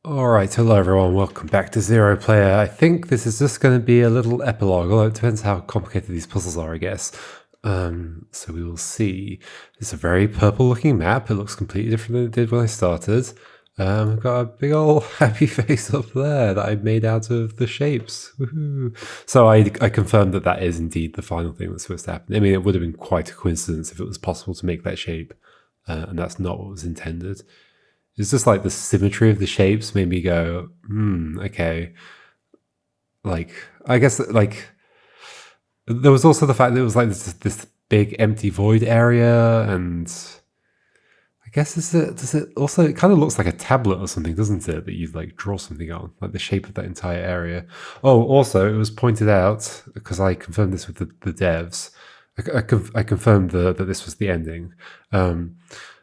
Alright, hello everyone, welcome back to 0Player. I think this is just going to be a little epilogue, although it depends how complicated these puzzles are, I guess. So we will see. It's a very purple looking map, it looks completely different than it did when I started. I've got a big old happy face up there that I made out of the shapes. Woohoo! So I confirmed that that is indeed the final thing that's supposed to happen. I mean, it would have been quite a coincidence if it was possible to make that shape, and that's not what was intended. It's just like the symmetry of the shapes made me go, okay. Like, I guess, like, there was also the fact that it was like this big empty void area, and I guess does it also, it kind of looks like a tablet or something, doesn't it? That you like draw something on, like the shape of that entire area. Oh, also, it was pointed out, because I confirmed this with the devs, I confirmed that this was the ending.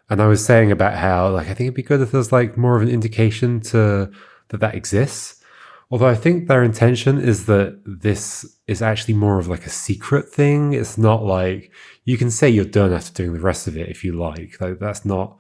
And I was saying about how, like, I think it'd be good if there's like more of an indication to that exists. Although I think their intention is that this is actually more of like a secret thing. It's not like you can say you're done after doing the rest of it if you like. Like that's not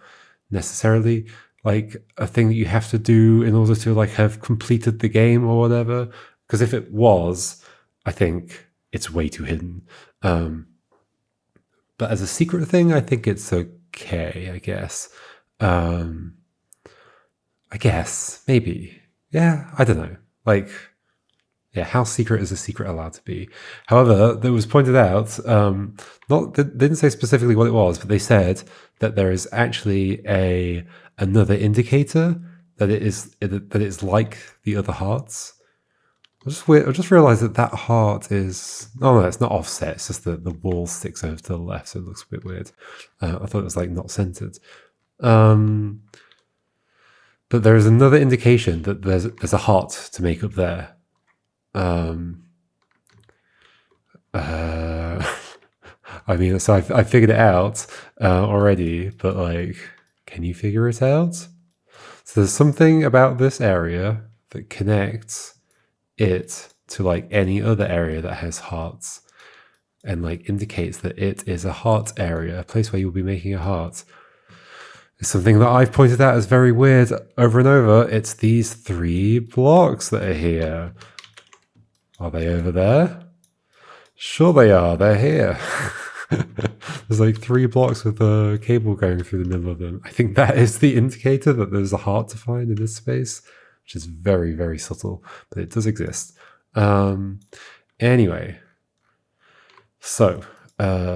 necessarily like a thing that you have to do in order to like have completed the game or whatever. Because if it was, I think it's way too hidden. But as a secret thing, I think it's okay, I guess. I guess, maybe. Yeah, I don't know. Like, yeah, how secret is a secret allowed to be? However, it was pointed out, they didn't say specifically what it was, but they said that there is actually another indicator that it is like the other hearts. I just realized that heart is... Oh, no, it's not offset. It's just the wall sticks over to the left, so it looks a bit weird. I thought it was, like, not centered. But there is another indication that there's a heart to make up there. I mean, so I figured it out already, but, like, can you figure it out? So there's something about this area that connects it to like any other area that has hearts and like indicates that it is a heart area, a place where you'll be making a heart. It's something that I've pointed out as very weird over and over. It's these 3 blocks that are here. Are they over there? Sure they are, they're here. There's like 3 blocks with a cable going through the middle of them. I think that is the indicator that there's a heart to find in this space, which is very, very subtle, but it does exist. Anyway, so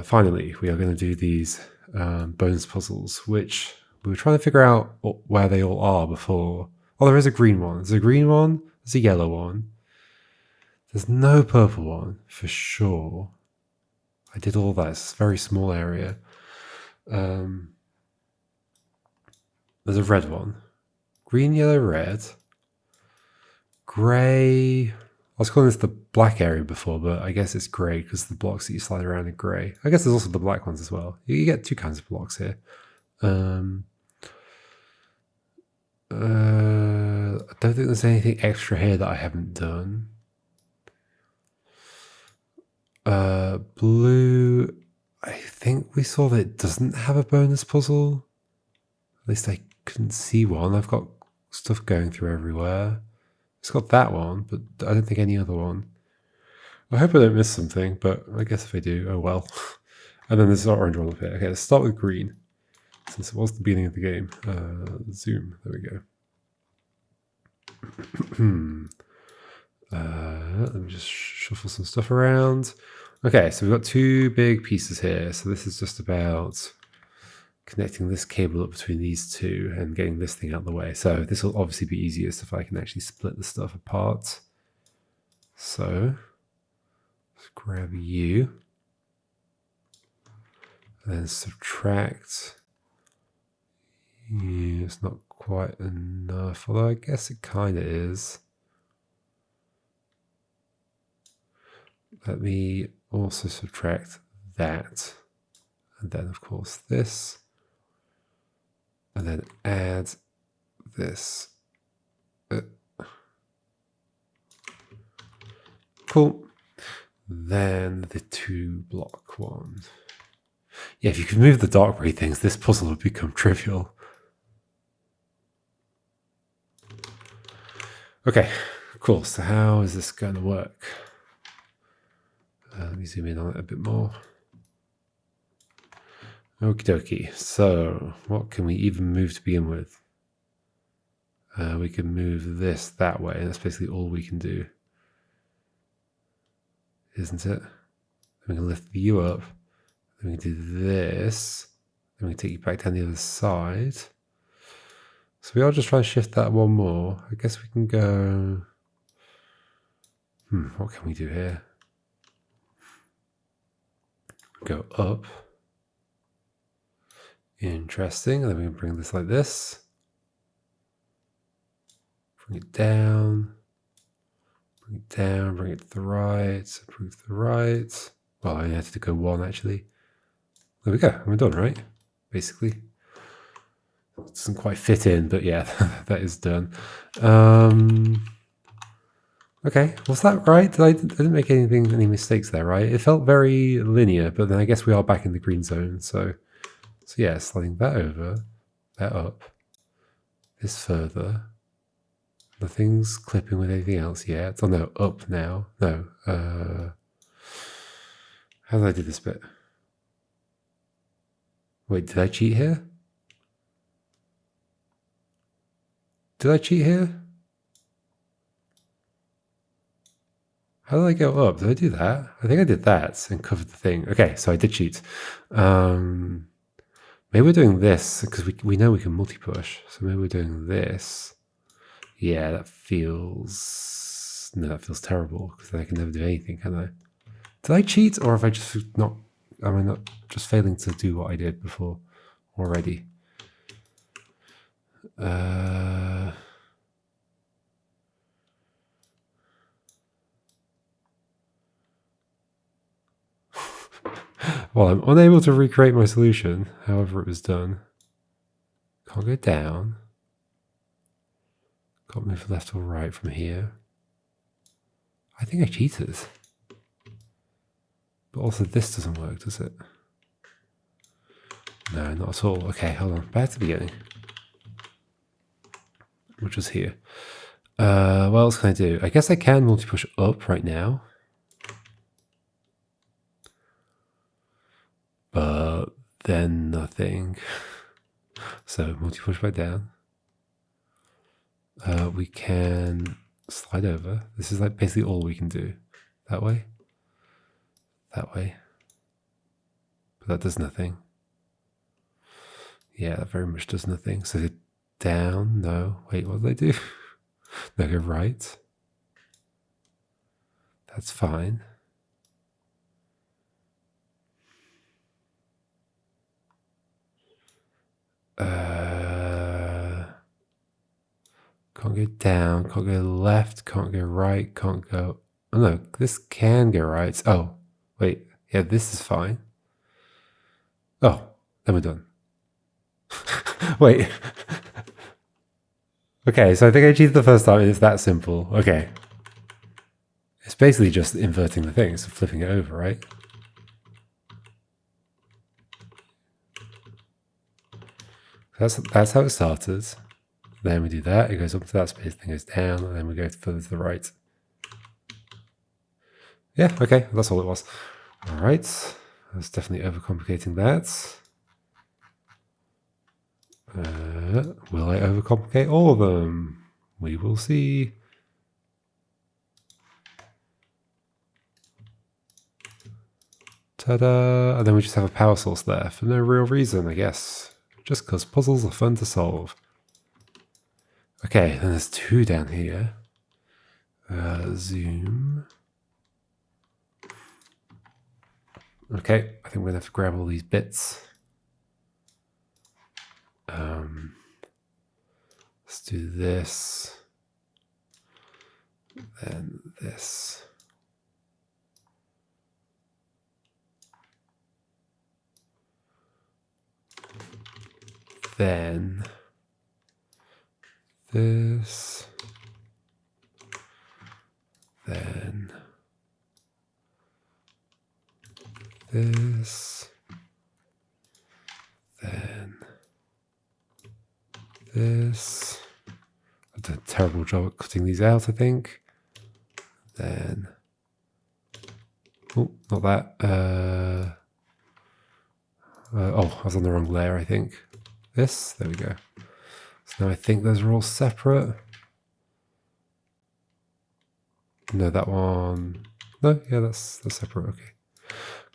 finally, we are going to do these bonus puzzles, which we were trying to figure out where they all are before. Oh, there is a green one. There's a green one. There's a yellow one. There's no purple one, for sure. I did all that. It's a very small area. There's a red one. Green, yellow, red. Grey. I was calling this the black area before, but I guess it's grey because the blocks that you slide around are grey. I guess there's also the black ones as well. You get 2 kinds of blocks here. I don't think there's anything extra here that I haven't done. Blue. I think we saw that it doesn't have a bonus puzzle. At least I couldn't see one. I've got stuff going through everywhere. It's got that one, but I don't think any other one. I hope I don't miss something, but I guess if I do, oh well. And then there's an orange one up here. Okay, let's start with green, since it was the beginning of the game. Zoom, there we go. Let me just shuffle some stuff around. Okay, so we've got 2 big pieces here. So this is just about connecting this cable up between these 2 and getting this thing out of the way. So this will obviously be easiest if I can actually split the stuff apart. So let's grab you and then subtract. Yeah, it's not quite enough, although I guess it kind of is. Let me also subtract that, and then of course this, and then add this. Cool. Then the 2 block one. Yeah, if you could move the dark gray things, this puzzle would become trivial. Okay, cool. So how is this going to work? Let me zoom in on it a bit more. Okie dokie. So what can we even move to begin with? We can move this that way. That's basically all we can do, isn't it? We can lift you up. Then we can do this. Then we can take you back down the other side. So we are just trying to shift that one more. I guess we can go... what can we do here? Go up. Interesting. And then we can bring this like this. Bring it down. Bring it down. Bring it to the right. Bring it to the right. Well, I had to go one actually. There we go. We're done, right? Basically. It doesn't quite fit in, but yeah, that is done. Okay, was that right? I didn't make any mistakes there, right? It felt very linear, but then I guess we are back in the green zone. So yeah, sliding that over, that up, this further. Nothing's clipping with anything else yet. Oh no, up now. No. How did I do this bit? Wait, did I cheat here? Did I cheat here? How did I go up? Did I do that? I think I did that and covered the thing. Okay, so I did cheat. Maybe we're doing this because we know we can multi-push. So maybe we're doing this. Yeah, that feels... No, that feels terrible because then I can never do anything, can I? Did I cheat or have I just not... Am I not just failing to do what I did before already? Well, I'm unable to recreate my solution, however it was done. Can't go down. Can't move left or right from here. I think I cheated. But also this doesn't work, does it? No, not at all. Okay, hold on. Back to the beginning. Which was here. What else can I do? I guess I can multi-push up right now. But then nothing. So multi-push back down. We can slide over. This is like basically all we can do. That way. That way. But that does nothing. Yeah, that very much does nothing. So down, no. Wait, what did I do? No, go right. That's fine. Can't go down, can't go left, can't go right, can't go... Oh no, this can go right. Oh, wait. Yeah, this is fine. Oh, then we're done. Wait. Okay, so I think I cheated the first time and it's that simple. Okay. It's basically just inverting the thing, so flipping it over, right? That's how it started. Then we do that, it goes up to that space, then goes down, and then we go further to the right. Yeah, okay, that's all it was. All right, that's definitely overcomplicating that. Will I overcomplicate all of them? We will see. Ta-da! And then we just have a power source there for no real reason, I guess. Just because puzzles are fun to solve. Okay, then there's two down here. Zoom. Okay, I think we're going to have to grab all these bits. Let's do this. Then this. Then this. Then this. Then this. terrible job at cutting these out, I think. Then, oh, not that. Oh, I was on the wrong layer, I think. This, there we go. So now I think those are all separate. No, that one. No, yeah, that's separate. Okay,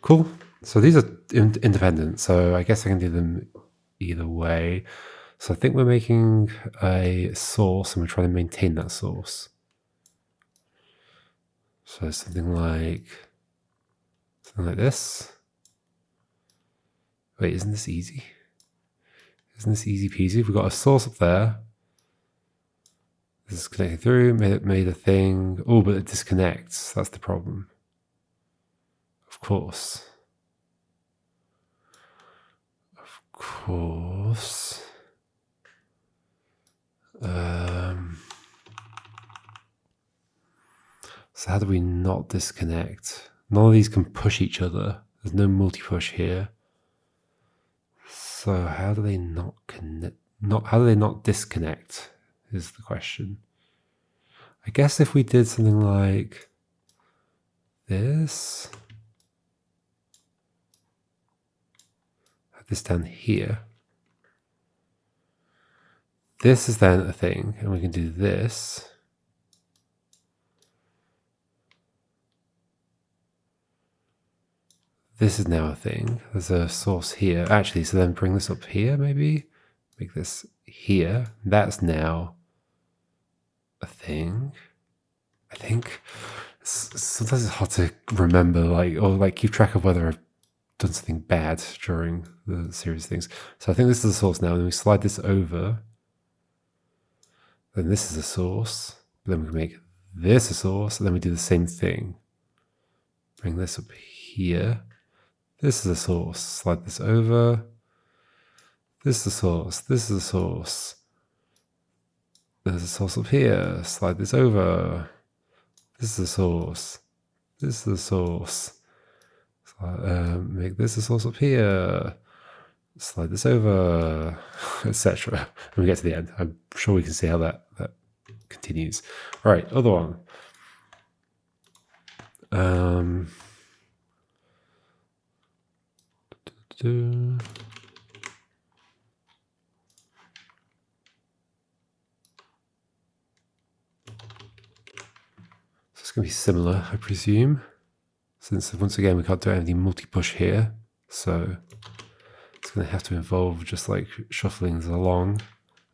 cool. So these are independent. So I guess I can do them either way. So I think we're making a source and we're trying to maintain that source. So something like this. Wait, isn't this easy? Isn't this easy peasy? We've got a source up there. This is connecting through, made a thing. Oh, but it disconnects. That's the problem. Of course. Of course. So how do we not disconnect? None of these can push each other. There's no multi-push here. So how do they not connect? How do they not disconnect? Is the question. I guess if we did something like this, have this down here. This is then a thing, and we can do this. This is now a thing. There's a source here. Actually, so then bring this up here, maybe? Make this here. That's now a thing. I think sometimes it's hard to remember, or keep track of whether I've done something bad during the series of things. So I think this is a source now, and then we slide this over. Then this is a source. Then we can make this a source, and then we do the same thing. Bring this up here. This is a source. Slide this over. This is a source. This is a source. There's a source up here. Slide this over. This is a source. This is a source. Make this a source up here. Slide this over, etc. When we get to the end, I'm sure we can see how that continues. All right, other one. So it's going to be similar, I presume, since once again we can't do any multi-push here, so it's going to have to involve just like shuffling this along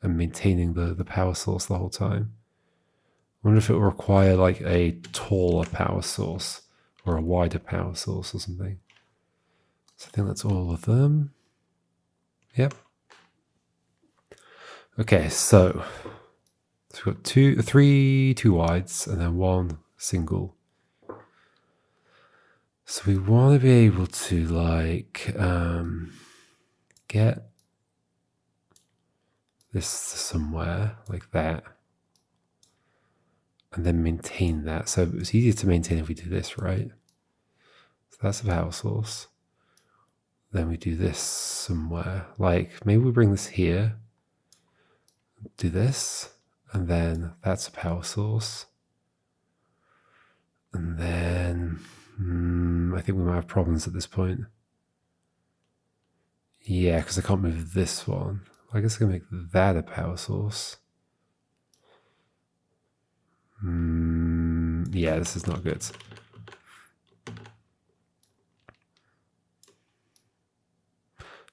and maintaining the power source the whole time. I wonder if it will require like a taller power source or a wider power source or something. So I think that's all of them. Yep. Okay, so we've got three two wides and then one single. So we want to be able to like get this somewhere like that and then maintain that. So it's easier to maintain if we do this, right? So that's a power source. Then we do this somewhere. Like maybe we bring this here, do this, and then that's a power source. And then I think we might have problems at this point. Yeah, because I can't move this one. I guess I can make that a power source. Yeah, this is not good.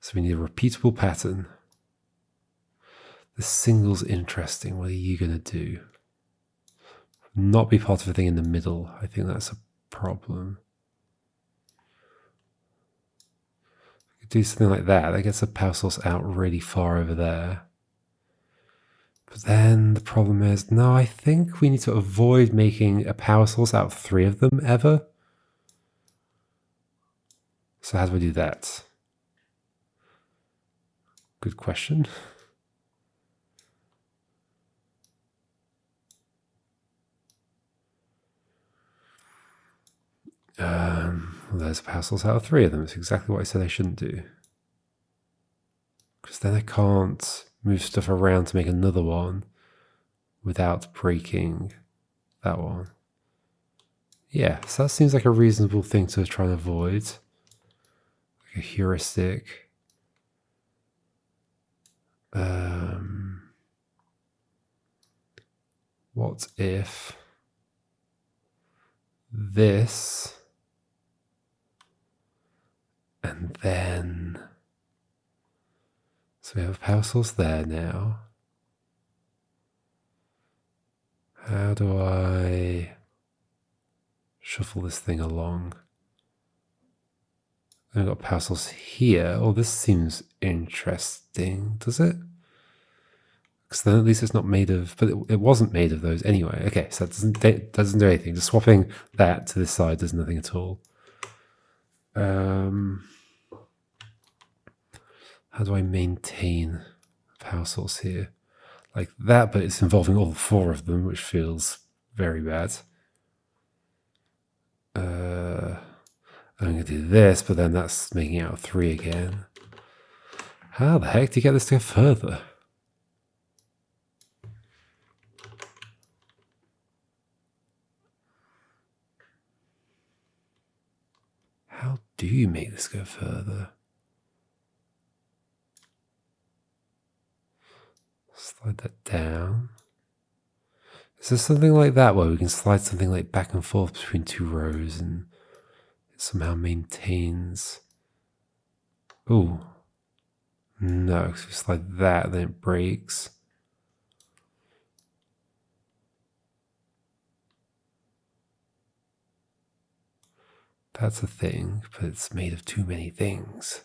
So we need a repeatable pattern. The single's interesting. What are you going to do? Not be part of a thing in the middle. I think that's a problem. We could do something like that. That gets a power source out really far over there. But then the problem is, no, I think we need to avoid making a power source out of 3 of them ever. So how do we do that? Good question. Well, there's a power source out of 3 of them. It's exactly what I said I shouldn't do. Because then I can't move stuff around to make another one without breaking that one. Yeah, so that seems like a reasonable thing to try and avoid. Like a heuristic. What if this and then, so we have a power source there now. How do I shuffle this thing along? I've got a power source here. Oh, this seems interesting, does it? Because then at least it's not made of, but it wasn't made of those anyway. Okay, so that doesn't do anything. Just swapping that to this side does nothing at all. How do I maintain a power source here? Like that, but it's involving all four of them, which feels very bad. I'm going to do this, but then that's making out 3 again. How the heck do you get this to go further? How do you make this go further? Slide that down. Is there something like that where we can slide something like back and forth between 2 rows and it somehow maintains? Oh, no, because if we slide that, then it breaks. That's a thing, but it's made of too many things.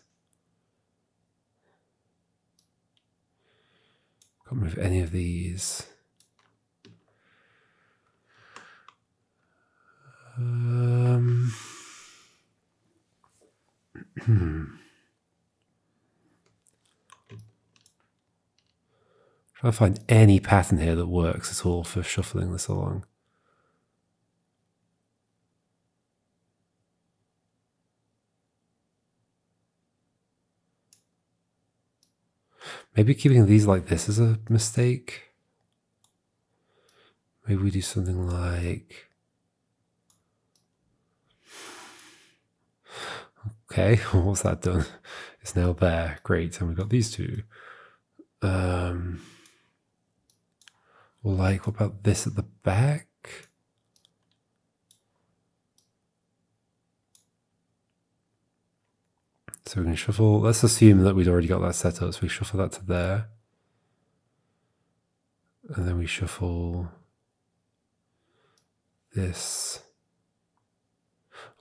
Can't move any of these. Trying to find any pattern here that works at all for shuffling this along. Maybe keeping these like this is a mistake. Maybe we do something like... Okay, what's that done? It's now there. Great, and we've got these two. Like, what about this at the back? So we can shuffle, let's assume that we'd already got that set up, so we shuffle that to there. And then we shuffle this.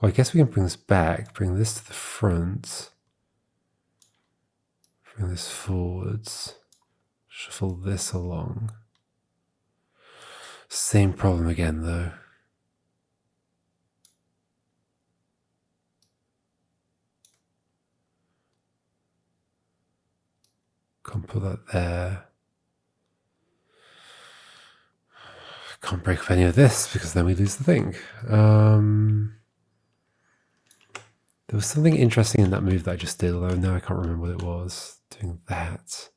Well, I guess we can bring this back, bring this to the front. Bring this forwards. Shuffle this along. Same problem again, though. Can't put that there. Can't break up any of this because then we lose the thing. There was something interesting in that move that I just did, although now I can't remember what it was. Doing that.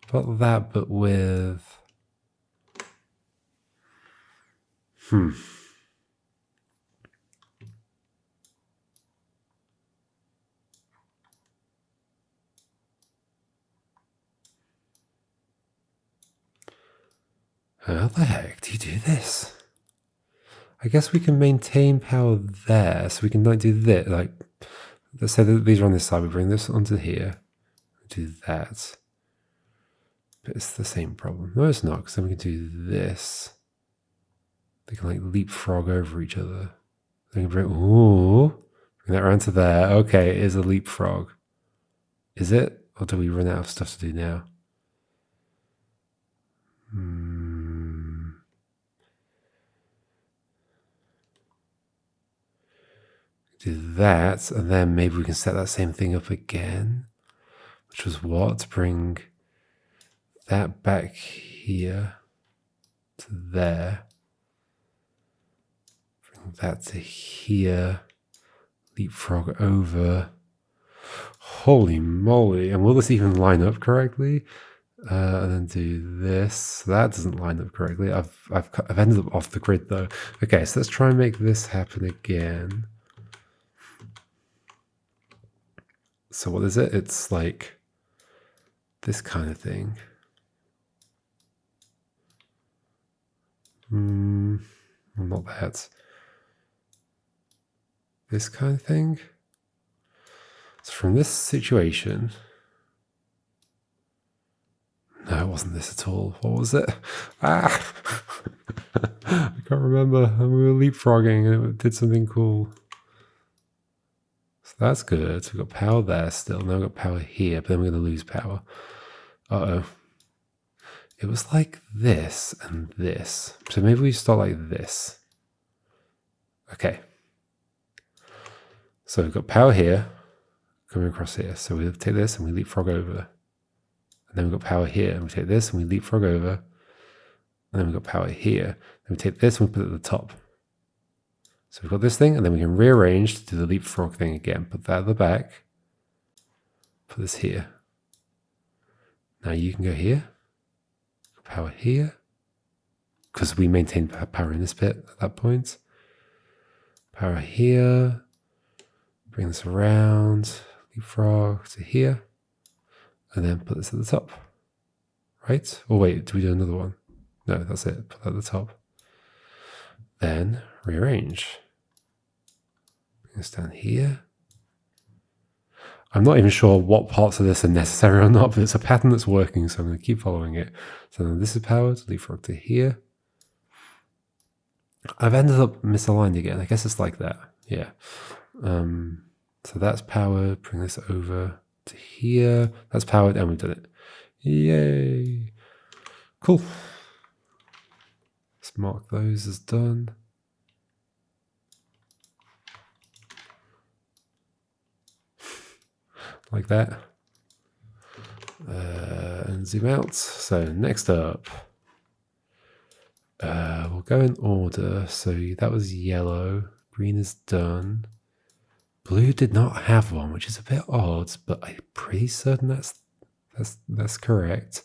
About that, but with... How the heck do you do this? I guess we can maintain power there, so we can like do this. Like, let's say that these are on this side. We bring this onto here. Do that. But it's the same problem. No, it's not, because then we can do this. They can like leapfrog over each other. They can bring that around to there. Okay, it is a leapfrog. Is it? Or do we run out of stuff to do now? Do that, and then maybe we can set that same thing up again. Which was what? Bring that back here to there. Bring that to here. Leapfrog over. Holy moly. And will this even line up correctly? And then do this. That doesn't line up correctly. I've ended up off the grid though. Okay, so let's try and make this happen again. So what is it? It's like this kind of thing. Not that. This kind of thing. So from this situation. No, it wasn't this at all. What was it? I can't remember. And we were leapfrogging and it did something cool. So that's good. So we've got power there still. Now we've got power here, but then we're going to lose power. Uh-oh. It was like this and this. So maybe we start like this. Okay. So we've got power here, coming across here. So we take this and we leapfrog over. And then we've got power here, and we take this and we leapfrog over. And then we've got power here. Then we take this and we put it at the top. So we've got this thing, and then we can rearrange to do the leapfrog thing again. Put that at the back. Put this here. Now you can go here. Power here. Because we maintain power in this bit at that point. Power here. Bring this around. Leapfrog to here. And then put this at the top. Right? Oh wait, do we do another one? No, that's it. Put that at the top. Then rearrange. Bring this down here. I'm not even sure what parts of this are necessary or not, but it's a pattern that's working, so I'm going to keep following it. So then this is powered, leapfrog to here. I've ended up misaligned again. I guess it's like that. Yeah. So that's powered. Bring this over to here. That's powered, and we've done it. Yay. Cool. Let's mark those as done. Like that. And zoom out. So next up, we'll go in order. So that was yellow. Green is done. Blue did not have one, which is a bit odd, but I'm pretty certain that's correct.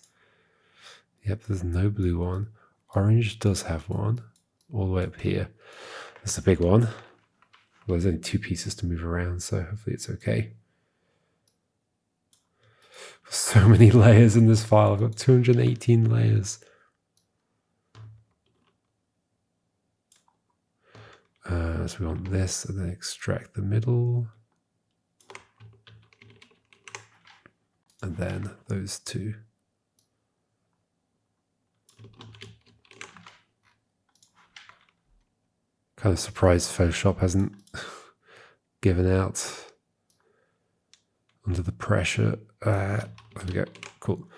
Yep, there's no blue one. Orange does have one, all the way up here. That's a big one. Well, there's only 2 pieces to move around, so hopefully it's okay. So many layers in this file. I've got 218 layers. So we want this and then extract the middle. And then those 2. Kind of surprised Photoshop hasn't given out under the pressure. There we go. Cool.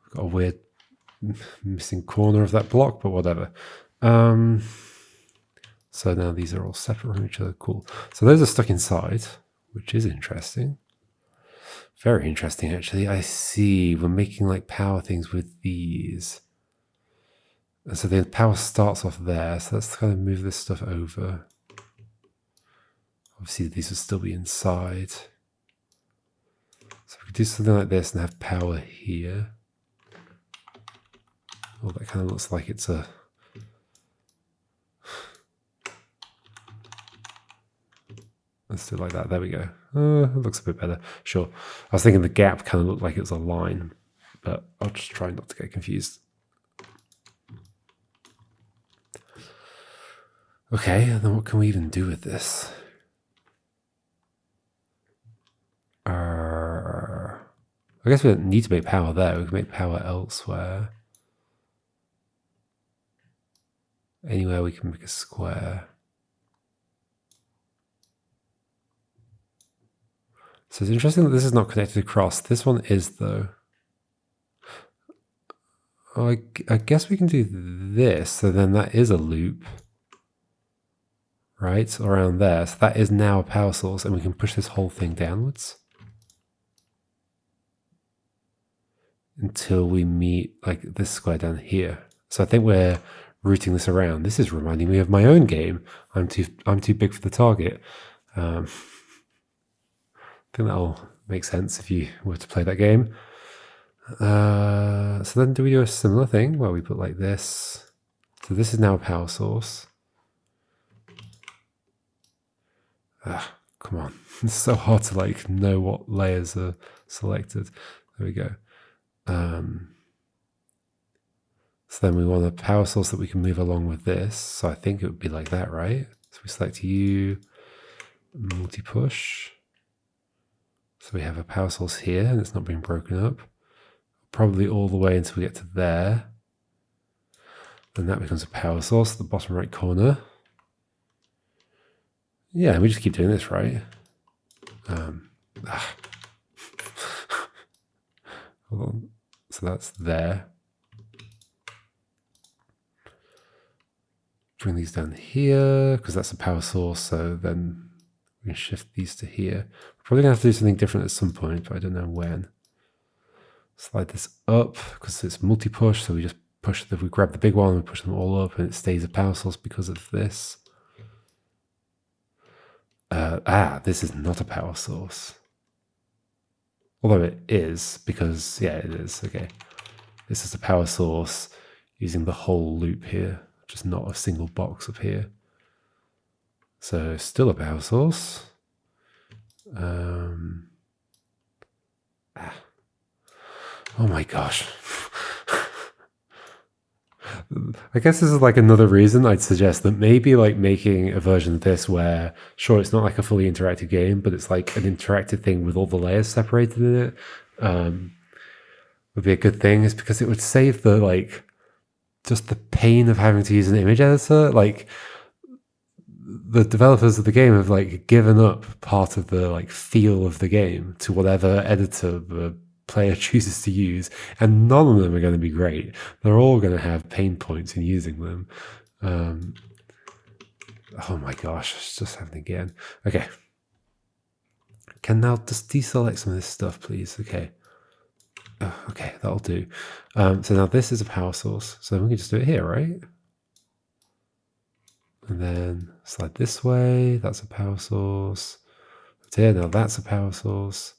We've got a weird missing corner of that block, but whatever. So now these are all separate from each other. Cool. So those are stuck inside, which is interesting. Very interesting, actually. I see. We're making like power things with these. And so the power starts off there. So let's kind of move this stuff over. Obviously, these will still be inside. So we could do something like this and have power here. Oh, that kind of looks like it's a... Let's do it like that. There we go. It looks a bit better. Sure. I was thinking the gap kind of looked like it was a line, but I'll just try not to get confused. Okay, and then what can we even do with this? I guess we don't need to make power there. We can make power elsewhere. Anywhere we can make a square. So it's interesting that this is not connected across. This one is, though. Oh, I guess we can do this. So then that is a loop. Right? Around there. So that is now a power source. And we can push this whole thing downwards. Until we meet like this square down here. So I think we're routing this around. This is reminding me of my own game. I'm too big for the target. I think that'll make sense if you were to play that game. So then do we do a similar thing where we put like this? So this is now a power source. Come on. It's so hard to like know what layers are selected. There we go. So then we want a power source that we can move along with this. So I think it would be like that, right? So we select U, multi-push. So we have a power source here and it's not being broken up. Probably all the way until we get to there. Then that becomes a power source at the bottom right corner. Yeah, we just keep doing this, right? Hold on. So that's there. Bring these down here because that's a power source. So then we can shift these to here. We're probably gonna have to do something different at some point, but I don't know when. Slide this up because it's multi-push. So we just push we grab the big one, we push them all up, and it stays a power source because of this. This is not a power source. Although it is, because, yeah, it is. Okay. This is a power source using the whole loop here, just not a single box up here. So still a power source. Oh my gosh. I guess this is like another reason I'd suggest that maybe like making a version of this where, sure, it's not like a fully interactive game, but it's like an interactive thing with all the layers separated in it, would be a good thing, is because it would save the like just the pain of having to use an image editor. Like the developers of the game have like given up part of the like feel of the game to whatever editor the player chooses to use, and none of them are going to be great. They're all going to have pain points in using them. Oh my gosh, it's just happening again. Okay. Can now just deselect some of this stuff, please? Okay. Okay, that'll do. So now this is a power source. So then we can just do it here, right? And then slide this way. That's a power source. It's here. Now that's a power source.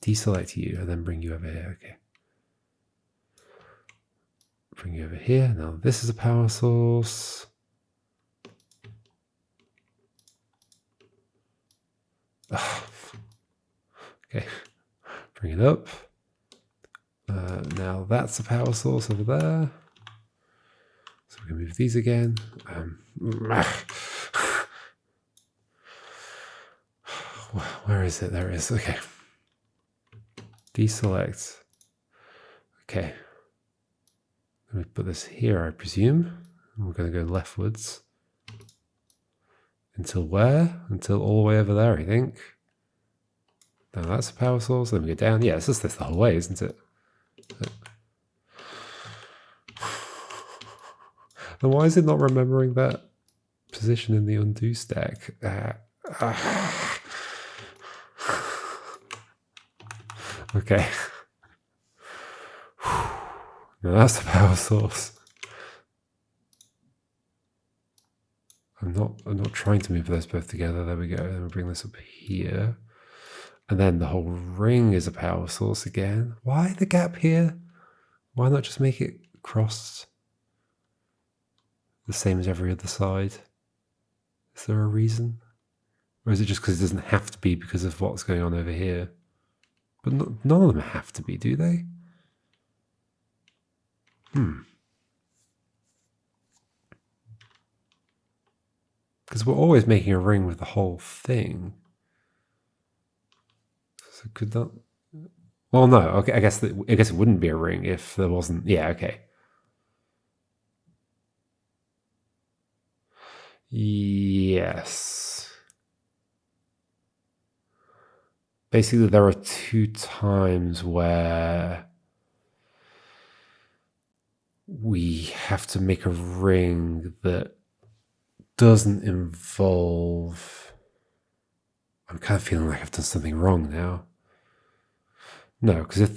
Deselect you and then bring you over here. Okay. Bring you over here. Now this is a power source. Okay. Bring it up. Now that's a power source over there. So we can move these again. Where is it? There it is. Okay. Deselect. Okay. Let me put this here, I presume. We're going to go leftwards. Until where? Until all the way over there, I think. Now that's a power source. Then we go down. Yeah, it's just this the whole way, isn't it? And why is it not remembering that position in the undo stack? Okay. Now that's the power source. I'm not trying to move those both together. There we go. Then we'll bring this up here. And then the whole ring is a power source again. Why the gap here? Why not just make it crossed the same as every other side? Is there a reason? Or is it just because it doesn't have to be because of what's going on over here? But none of them have to be, do they? Because we're always making a ring with the whole thing. So could that... Well, no. Okay, I guess it wouldn't be a ring if there wasn't... Yeah, okay. Yes. Basically, there are 2 times where we have to make a ring that doesn't involve... I'm kind of feeling like I've done something wrong now. No, because if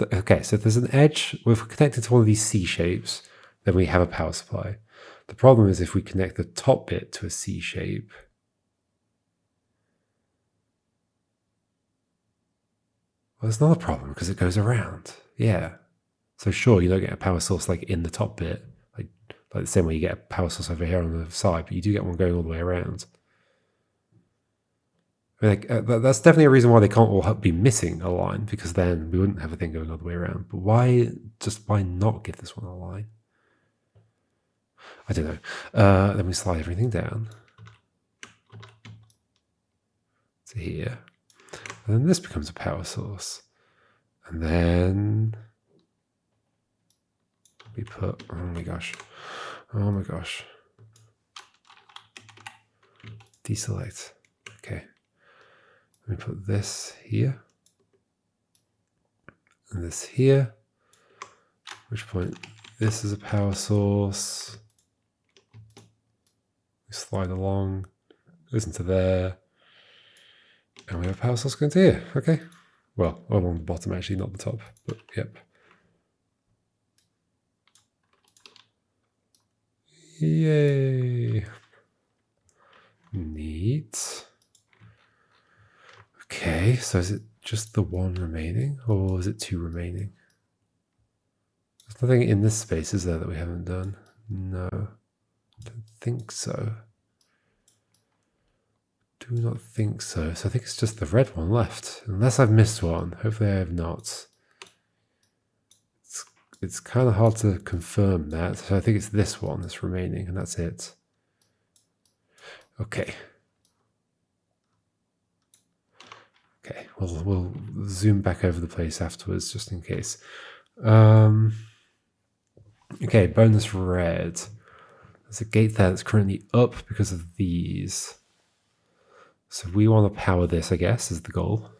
there's an edge, if we're connected to one of these C shapes, then we have a power supply. The problem is if we connect the top bit to a C shape, Well, it's not a problem because it goes around. Yeah. So sure, you don't get a power source like in the top bit, like the same way you get a power source over here on the side, but you do get one going all the way around. I mean, that's definitely a reason why they can't all be missing a line, because then we wouldn't have a thing going all the way around. But why not give this one a line? I don't know. Then we slide everything down to here. And then this becomes a power source. And then we put, oh my gosh. Deselect. Okay. Let me put this here. And this here. At which point this is a power source. We slide along, goes into there. And we have a power source going to here. Okay. Well, along the bottom actually, not the top, but yep. Yay. Neat. Okay, so is it just the one remaining, or is it two remaining? There's nothing in this space, is there, that we haven't done? No, don't think so. Do not think so. So I think it's just the red one left, unless I've missed one. Hopefully I have not. It's kind of hard to confirm that. So I think it's this one that's remaining, and that's it. Okay. Okay, we'll zoom back over the place afterwards, just in case. Okay, bonus red. There's a gate there that's currently up because of these. So we want to power this, I guess, is the goal.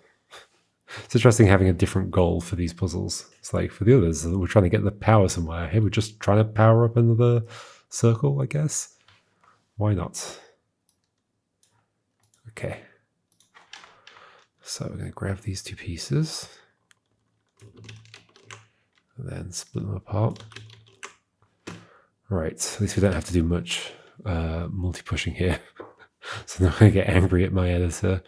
It's interesting having a different goal for these puzzles. It's like for the others, we're trying to get the power somewhere. Here we're just trying to power up another circle, I guess. Why not? Okay. So we're going to grab these two pieces. And then split them apart. Right, at least we don't have to do much multi-pushing here. So now I'm going to get angry at my editor.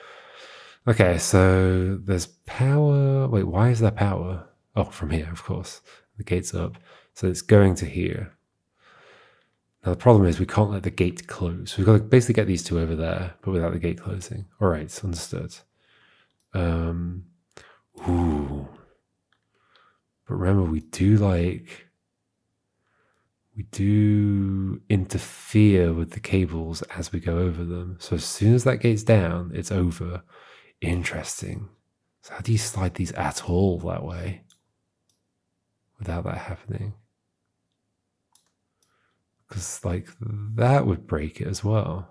Okay, so there's power. Wait, why is there power? Oh, from here, of course. The gate's up. So it's going to here. Now the problem is we can't let the gate close. We've got to basically get these two over there, but without the gate closing. All right, understood. Ooh. But remember, we do interfere with the cables as we go over them. So as soon as that gate's down, it's over. Interesting. So how do you slide these at all that way without that happening? Because like that would break it as well.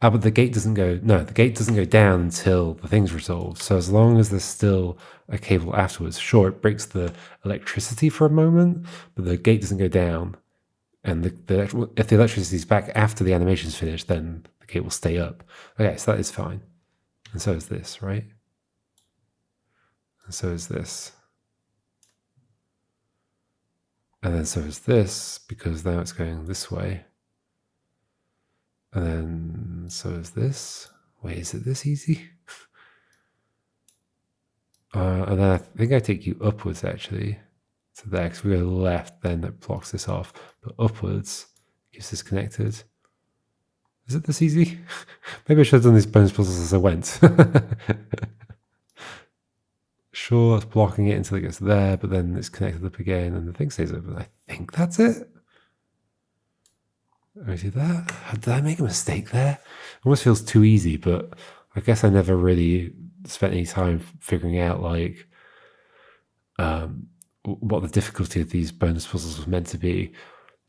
But the gate doesn't go, no, the gate doesn't go down until the thing's resolved. So as long as there's still a cable afterwards, sure, it breaks the electricity for a moment, but the gate doesn't go down. And if the electricity is back after the animation's finished, then the gate will stay up. Okay, so that is fine. And so is this, right? And so is this. And then so is this, because now it's going this way. And then so is this. Wait, is it this easy? And then I think I take you upwards actually to there, because we go left, then that blocks this off. But upwards keeps this connected. Is it this easy? Maybe I should have done these bonus puzzles as I went. Sure, it's blocking it until it gets there, but then it's connected up again and the thing stays open. I think that's it. I do that. Did I make a mistake there? It almost feels too easy, but I guess I never really spent any time figuring out like what the difficulty of these bonus puzzles was meant to be.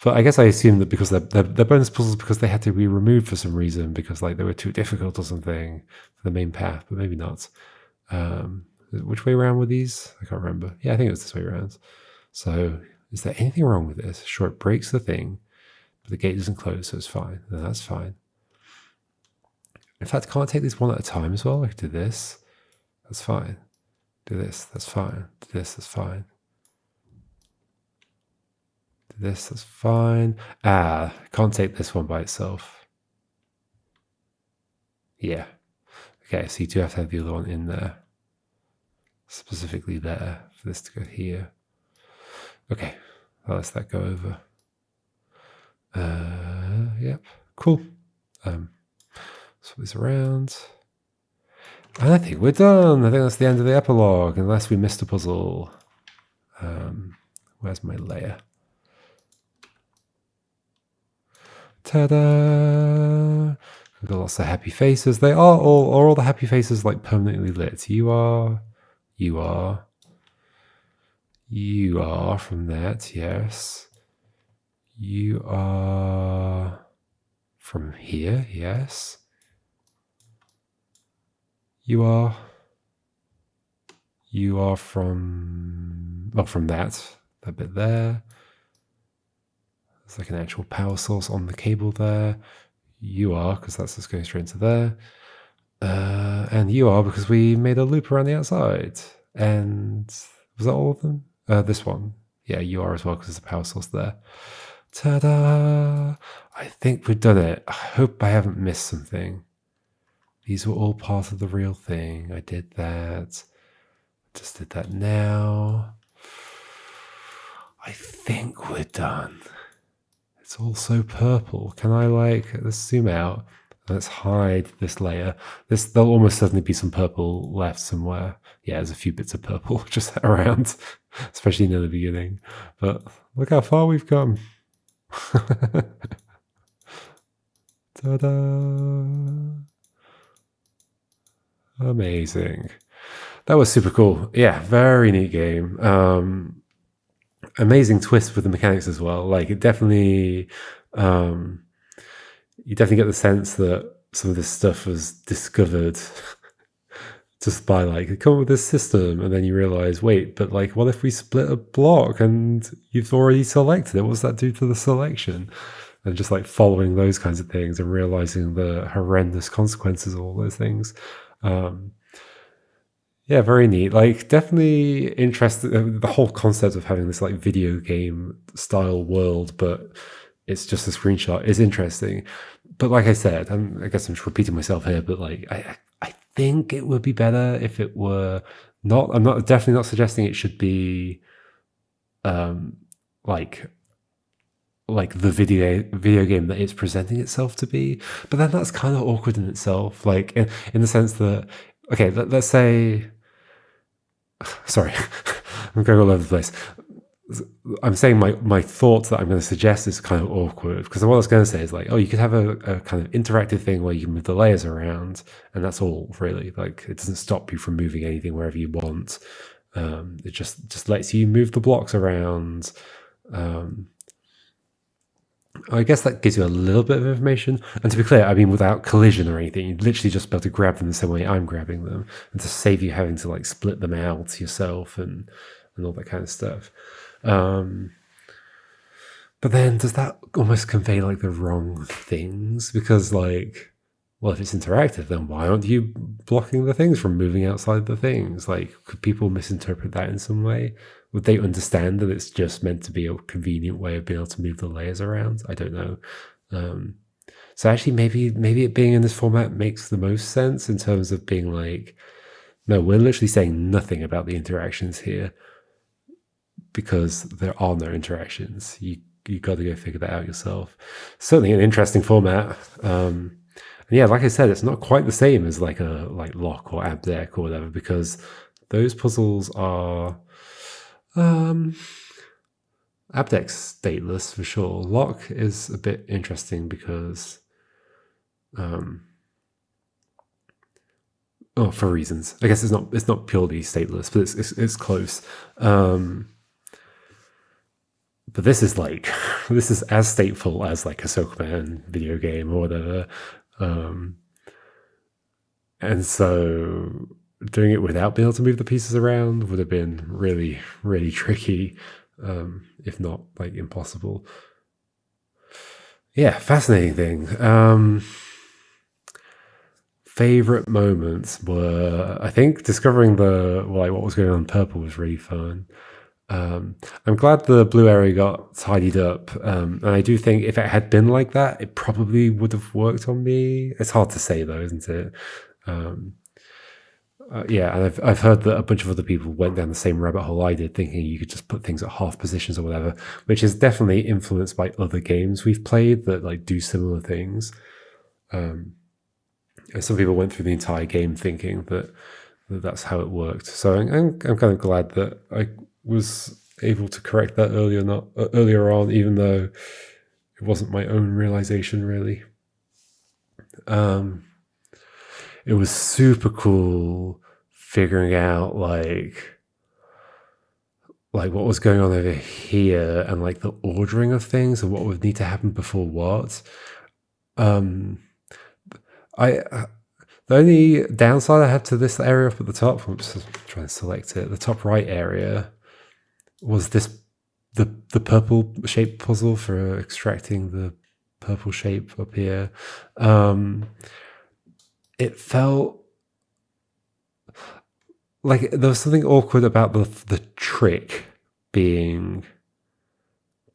But I guess I assumed that because they're bonus puzzles because they had to be removed for some reason, because like they were too difficult or something for the main path, but maybe not. Which way around were these? I can't remember. Yeah, I think it was this way around. So is there anything wrong with this? Sure, it breaks the thing, but the gate doesn't close, so it's fine. No, that's fine. In fact, can't I take these one at a time as well? I could do this. That's fine. Do this. That's fine. Do this. That's fine. Do this. That's fine. Can't take this one by itself. Yeah. Okay, so you do have to have the other one in there. specifically there for this to go here. Okay, I'll let that go over. Yep, cool. Swap this around. And I think we're done. I think that's the end of the epilogue, unless we missed a puzzle. Where's my layer? Ta-da! We've got lots of happy faces. They are all the happy faces like permanently lit. You are from that, yes. You are from here, yes. You are from, well, from that bit there. There's like an actual power source on the cable there. You are, because that's just going straight into there. And you are, because we made a loop around the outside. And was that all of them? This one. Yeah, you are as well, because there's a power source there. Ta-da! I think we've done it. I hope I haven't missed something. These were all part of the real thing. I did that. Just did that now. I think we're done. It's all so purple. Can I let's zoom out. Let's hide this layer. There'll almost certainly be some purple left somewhere. Yeah, there's a few bits of purple just around, especially near the beginning. But look how far we've come. Ta-da! Amazing. That was super cool. Yeah, very neat game. Amazing twist with the mechanics as well. Like it definitely, you definitely get the sense that some of this stuff was discovered just by come up with this system, and then you realize, wait, but what if we split a block and you've already selected it? What's that do to the selection? And just following those kinds of things and realizing the horrendous consequences of all those things. Yeah, very neat. Definitely interested. The whole concept of having this video game style world, but it's just a screenshot is interesting. But like I said, I guess I'm just repeating myself here, but I think it would be better if it were not. I'm definitely not suggesting it should be like the video game that it's presenting itself to be. But then that's kind of awkward in itself. In the sense that, okay, let's say, sorry, I'm going all over the place. I'm saying my thoughts that I'm going to suggest is kind of awkward, because what I was going to say is oh, you could have a kind of interactive thing where you can move the layers around, and that's all really. It doesn't stop you from moving anything wherever you want. It just lets you move the blocks around. I guess that gives you a little bit of information. And to be clear, I mean, without collision or anything, you'd literally just be able to grab them the same way I'm grabbing them, and to save you having to split them out yourself and all that kind of stuff. But then does that almost convey the wrong things? Because well, if it's interactive, then why aren't you blocking the things from moving outside the things? Could people misinterpret that in some way? Would they understand that it's just meant to be a convenient way of being able to move the layers around? I don't know. So actually, maybe it being in this format makes the most sense in terms of being no, we're literally saying nothing about the interactions here, because there are no interactions. You got to go figure that out yourself. Certainly an interesting format. And yeah, like I said, it's not quite the same as a lock or abdeck or whatever, because those puzzles are abdeck's stateless for sure. Lock is a bit interesting because for reasons. I guess it's not purely stateless, but it's close. But this is this is as stateful as a Sockman video game or whatever. And so doing it without being able to move the pieces around would have been really, really tricky, if not impossible. Yeah, fascinating thing. Favorite moments were, I think, discovering what was going on in purple was really fun. I'm glad the blue area got tidied up, and I do think if it had been like that, it probably would have worked on me. It's hard to say though, isn't it? Yeah, and I've heard that a bunch of other people went down the same rabbit hole I did, thinking you could just put things at half positions or whatever, which is definitely influenced by other games we've played that like do similar things. And some people went through the entire game thinking that that's how it worked. So I'm kind of glad that I was able to correct that earlier on, even though it wasn't my own realization really. It was super cool figuring out like what was going on over here and like the ordering of things and what would need to happen before what. I the only downside I had to this area up at the top, I'm just trying to select it, the top right area, was this the purple shape puzzle for extracting the purple shape up here. It felt like there was something awkward about the trick being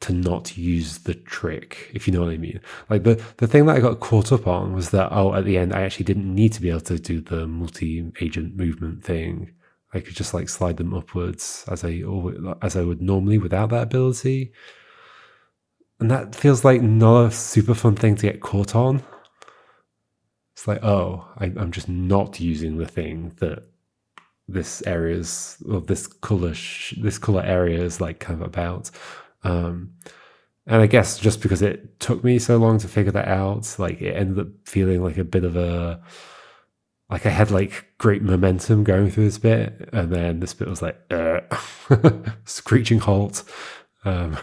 to not use the trick, if you know what I mean. Like the thing that I got caught up on was that, oh, at the end I actually didn't need to be able to do the multi-agent movement thing. I could just like slide them upwards as I would normally without that ability. And that feels like not a super fun thing to get caught on. It's like, oh, I'm just not using the thing that this color area is like kind of about. And I guess just because it took me so long to figure that out, like it ended up feeling like a bit of a, like I had like great momentum going through this bit, and then this bit was like screeching halt. And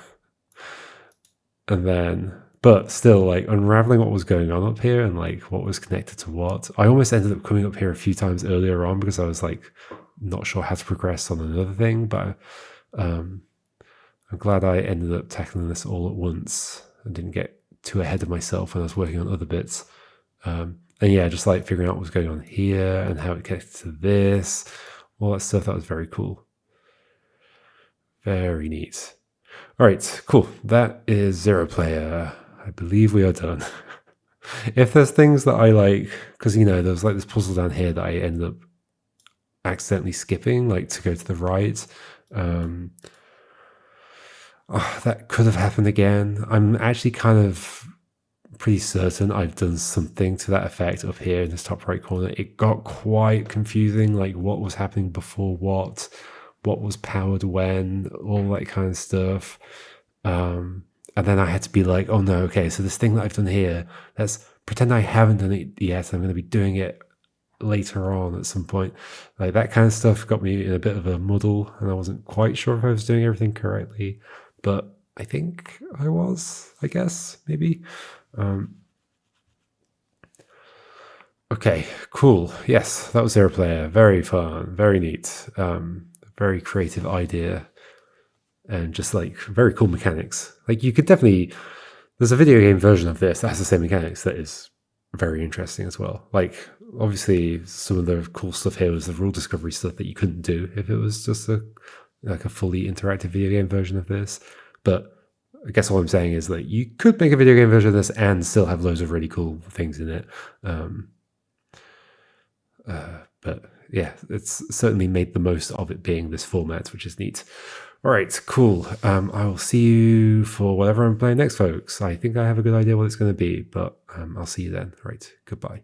then, but still, like unraveling what was going on up here and like what was connected to what. I almost ended up coming up here a few times earlier on because I was like not sure how to progress on another thing, but I'm glad I ended up tackling this all at once and didn't get too ahead of myself when I was working on other bits. And yeah, just like figuring out what was going on here and how it connected to this, all that stuff, that was very cool. Very neat. All right, cool. That is 0Player. I believe we are done. If there's things that I like, because you know, there's like this puzzle down here that I ended up accidentally skipping, like to go to the right. That could have happened again. I'm actually kind of pretty certain I've done something to that effect up here in this top right corner. It got quite confusing, like what was happening before what was powered when, all that kind of stuff. And then I had to be like, oh no, okay, so this thing that I've done here, let's pretend I haven't done it yet. I'm going to be doing it later on at some point. Like that kind of stuff got me in a bit of a muddle, and I wasn't quite sure if I was doing everything correctly, but I think I was, I guess, maybe. Okay, cool. Yes, that was 0Player. Very fun, very neat, very creative idea, and just like very cool mechanics. Like you could definitely, there's a video game version of this that has the same mechanics that is very interesting as well. Like obviously some of the cool stuff here was the rule discovery stuff that you couldn't do if it was just a fully interactive video game version of this. But I guess all I'm saying is that you could make a video game version of this and still have loads of really cool things in it. But yeah, it's certainly made the most of it being this format, which is neat. All right, cool. I will see you for whatever I'm playing next, folks. I think I have a good idea what it's going to be, but I'll see you then. All right, goodbye.